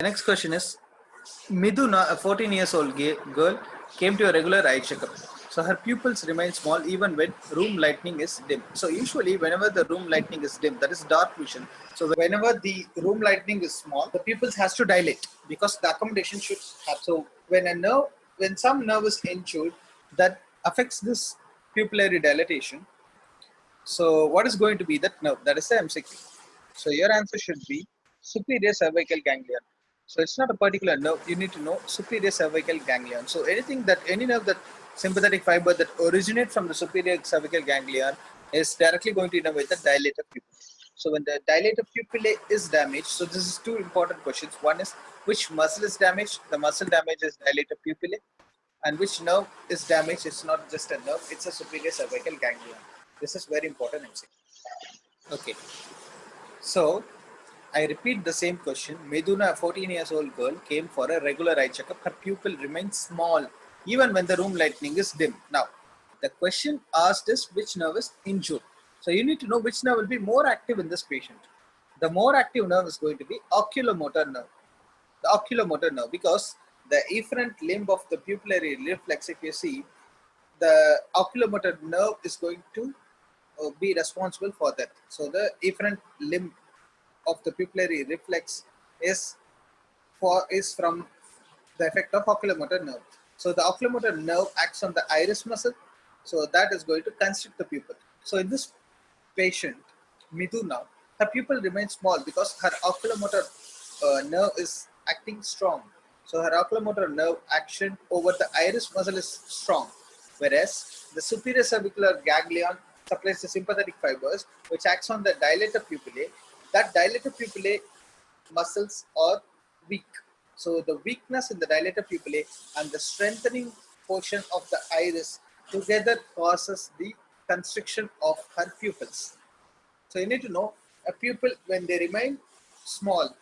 The next question is Miduna, a 14 years old girl, came to a regular eye checkup. So her pupils remain small even when room lighting is dim. So usually whenever the room lighting is dim, that is dark vision. So whenever the room lighting is small, the pupils has to dilate because the accommodation should happen. So when some nerve is injured, that affects this pupillary dilatation. So what is going to be that nerve? That is the MCQ. So your answer should be superior cervical ganglion. So it's not a particular nerve. You need to know superior cervical ganglion. So any nerve that sympathetic fiber that originate from the superior cervical ganglion is directly going to innervate the dilator pupil. So when the dilator pupillae is damaged, so this is two important questions. One is which muscle is damaged? The muscle damage is dilator pupillae, and which nerve is damaged? It's not just a nerve; it's a superior cervical ganglion. This is very important, MCQ. Okay, so I repeat the same question. Meduna, a 14 years old girl, came for a regular eye checkup. Her pupil remains small even when the room lighting is dim. Now, the question asked is which nerve is injured. So you need to know which nerve will be more active in this patient. The more active nerve is going to be oculomotor nerve. The oculomotor nerve, because the efferent limb of the pupillary reflex, if you see, the oculomotor nerve is going to be responsible for that. So the efferent limb of the pupillary reflex is from the effect of oculomotor nerve. So the oculomotor nerve acts on the iris muscle, so that is going to constrict the pupil. So in this patient, Miduna, her pupil remains small because her oculomotor nerve is acting strong. So her oculomotor nerve action over the iris muscle is strong, whereas the superior cervicular ganglion supplies the sympathetic fibers, which acts on the dilator pupillae. That dilator pupillae muscles are weak. So the weakness in the dilator pupillae and the strengthening portion of the iris together causes the constriction of her pupils. So you need to know a pupil when they remain small,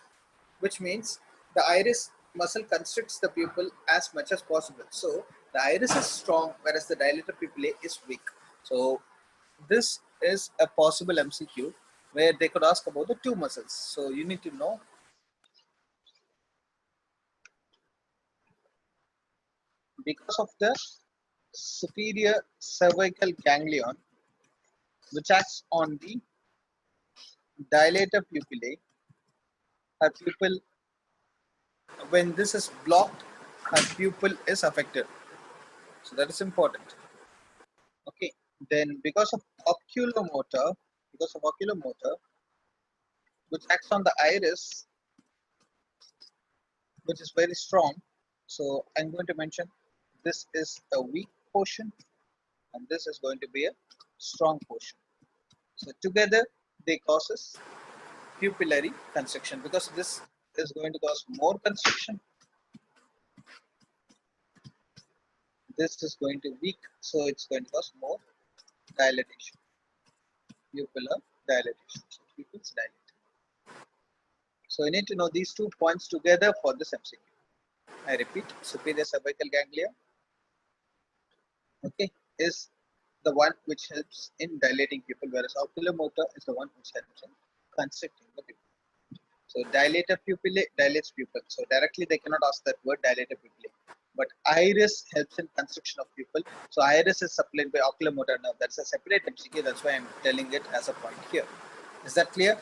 which means the iris muscle constricts the pupil as much as possible. So the iris is strong, whereas the dilator pupillae is weak. So this is a possible MCQ where they could ask about the two muscles. So you need to know because of the superior cervical ganglion, which acts on the dilator pupillae, her pupil, when this is blocked, her pupil is affected. So that is important. Okay. Then because of oculomotor, which acts on the iris, which is very strong. So I'm going to mention this is a weak portion and this is going to be a strong portion. So together they causes pupillary constriction because this is going to cause more constriction. This is going to weak, so it's going to cause more dilatation, pupillar dilatation. So pupils dilate. So you need to know these 2 points together for this MCQ. I repeat, superior cervical ganglia, okay, is the one which helps in dilating pupil, whereas oculomotor is the one which helps in constricting the pupil. So dilator pupillae dilates pupil. So directly they cannot ask that word dilator pupillae. But iris helps in constriction of pupil. So iris is supplied by oculomotor nerve. That's a separate MCQ. That's why I'm telling it as a point here. Is that clear?